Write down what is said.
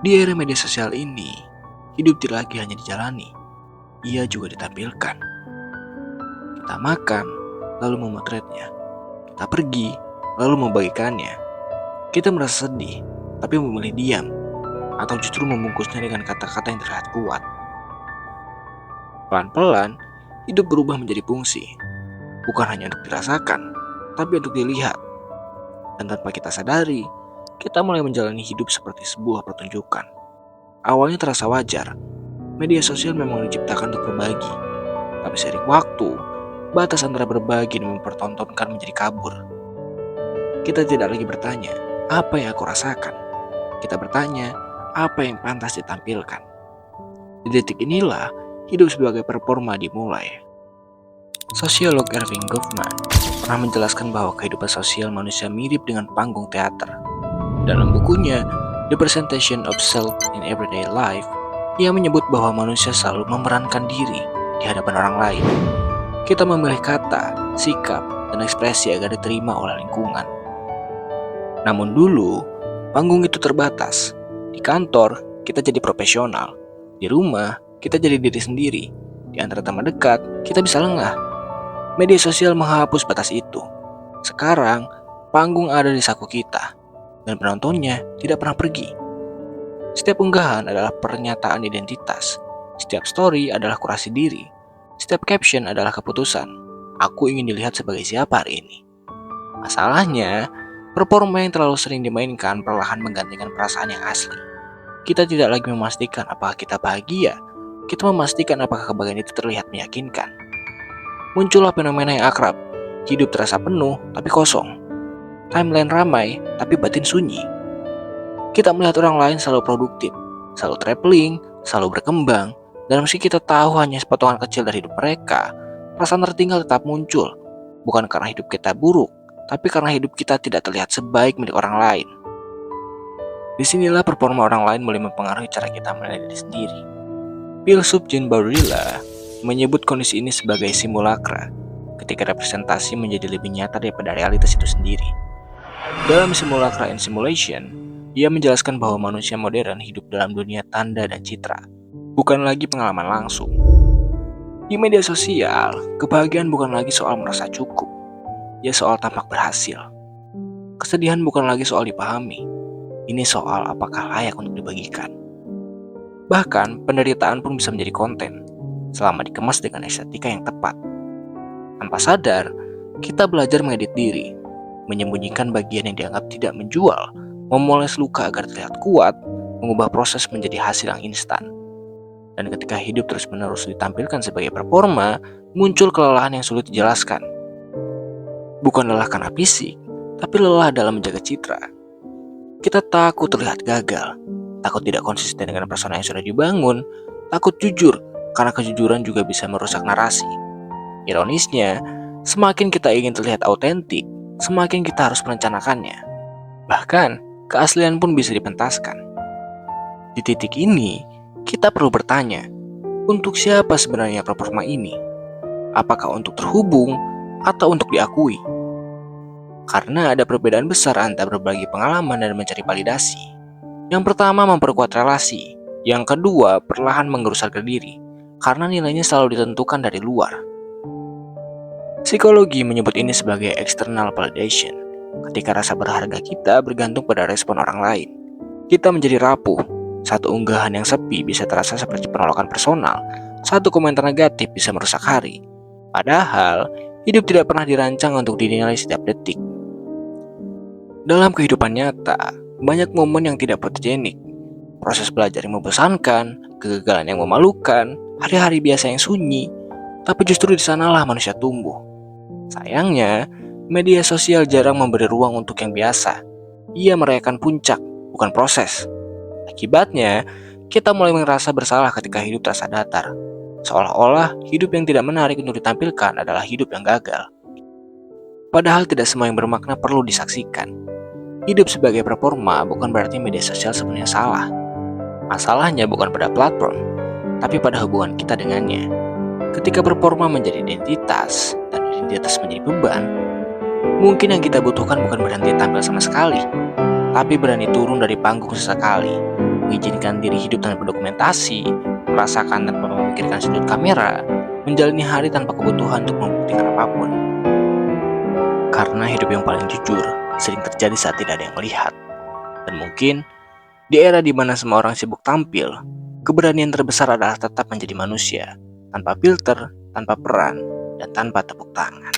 Di era media sosial ini, hidup tidak lagi hanya dijalani, ia juga ditampilkan. Kita makan, lalu memotretnya. Kita pergi, lalu membagikannya. Kita merasa sedih, tapi memilih diam, atau justru membungkusnya dengan kata-kata yang terlihat kuat. Pelan-pelan, hidup berubah menjadi fungsi, bukan hanya untuk dirasakan, tapi untuk dilihat. Dan tanpa kita sadari, kita mulai menjalani hidup seperti sebuah pertunjukan. Awalnya terasa wajar, media sosial memang diciptakan untuk berbagi. Tapi seiring waktu, batas antara berbagi dan mempertontonkan menjadi kabur. Kita tidak lagi bertanya, apa yang aku rasakan? Kita bertanya, apa yang pantas ditampilkan? Di detik inilah, hidup sebagai performa dimulai. Sosiolog Erving Goffman pernah menjelaskan bahwa kehidupan sosial manusia mirip dengan panggung teater. Dalam bukunya, The Presentation of Self in Everyday Life, ia menyebut bahwa manusia selalu memerankan diri di hadapan orang lain. Kita memilih kata, sikap, dan ekspresi agar diterima oleh lingkungan. Namun dulu, panggung itu terbatas. Di kantor, kita jadi profesional. Di rumah, kita jadi diri sendiri. Di antara teman dekat, kita bisa lengah. Media sosial menghapus batas itu. Sekarang, panggung ada di saku kita, dan penontonnya tidak pernah pergi. Setiap unggahan adalah pernyataan identitas. Setiap story adalah kurasi diri. Setiap caption adalah keputusan. Aku ingin dilihat sebagai siapa hari ini. Masalahnya, performa yang terlalu sering dimainkan perlahan menggantikan perasaan yang asli. Kita tidak lagi memastikan apakah kita bahagia. Kita memastikan apakah kebahagiaan itu terlihat meyakinkan. Muncullah fenomena yang akrab. Hidup terasa penuh, tapi kosong. Timeline ramai, tapi batin sunyi. Kita melihat orang lain selalu produktif, selalu traveling, selalu berkembang, dan meski kita tahu hanya sepotongan kecil dari hidup mereka, perasaan tertinggal tetap muncul, bukan karena hidup kita buruk, tapi karena hidup kita tidak terlihat sebaik milik orang lain. Disinilah performa orang lain mulai mempengaruhi cara kita menilai diri sendiri. Filsuf Jean Baudrillard menyebut kondisi ini sebagai simulakra, ketika representasi menjadi lebih nyata daripada realitas itu sendiri. Dalam Simulacra and Simulation, ia menjelaskan bahwa manusia modern hidup dalam dunia tanda dan citra, bukan lagi pengalaman langsung. Di media sosial, kebahagiaan bukan lagi soal merasa cukup, ia soal tampak berhasil. Kesedihan bukan lagi soal dipahami, ini soal apakah layak untuk dibagikan. Bahkan, penderitaan pun bisa menjadi konten, selama dikemas dengan estetika yang tepat. Tanpa sadar, kita belajar mengedit diri, menyembunyikan bagian yang dianggap tidak menjual, memoles luka agar terlihat kuat, mengubah proses menjadi hasil yang instan. Dan ketika hidup terus-menerus ditampilkan sebagai performa, muncul kelelahan yang sulit dijelaskan. Bukan lelah karena fisik, tapi lelah dalam menjaga citra. Kita takut terlihat gagal, takut tidak konsisten dengan persona yang sudah dibangun, takut jujur, karena kejujuran juga bisa merusak narasi. Ironisnya, semakin kita ingin terlihat autentik, semakin kita harus merencanakannya. Bahkan, keaslian pun bisa dipentaskan. Di titik ini, kita perlu bertanya, untuk siapa sebenarnya performa ini? Apakah untuk terhubung atau untuk diakui? Karena ada perbedaan besar antara berbagi pengalaman dan mencari validasi. Yang pertama memperkuat relasi, yang kedua perlahan menggerus harga diri, karena nilainya selalu ditentukan dari luar. Psikologi menyebut ini sebagai external validation, ketika rasa berharga kita bergantung pada respon orang lain. Kita menjadi rapuh, satu unggahan yang sepi bisa terasa seperti penolakan personal, satu komentar negatif bisa merusak hari. Padahal, hidup tidak pernah dirancang untuk dinilai setiap detik. Dalam kehidupan nyata, banyak momen yang tidak fotogenik, proses belajar yang membosankan, kegagalan yang memalukan, hari-hari biasa yang sunyi, tapi justru di sanalah manusia tumbuh. Sayangnya, media sosial jarang memberi ruang untuk yang biasa. Ia merayakan puncak, bukan proses. Akibatnya, kita mulai merasa bersalah ketika hidup terasa datar. Seolah-olah hidup yang tidak menarik untuk ditampilkan adalah hidup yang gagal. Padahal tidak semua yang bermakna perlu disaksikan. Hidup sebagai performa bukan berarti media sosial sebenarnya salah. Masalahnya bukan pada platform, tapi pada hubungan kita dengannya. Ketika performa menjadi identitas, dan identitas menjadi beban, mungkin yang kita butuhkan bukan berhenti tampil sama sekali, tapi berani turun dari panggung sesekali. mengizinkan diri hidup tanpa dokumentasi, merasakan tanpa memikirkan sudut kamera, menjalani hari tanpa kebutuhan untuk membuktikan apapun. Karena hidup yang paling jujur sering terjadi saat tidak ada yang melihat. Dan mungkin di era di mana semua orang sibuk tampil, keberanian terbesar adalah tetap menjadi manusia, tanpa filter, tanpa peran, dan tanpa tepuk tangan.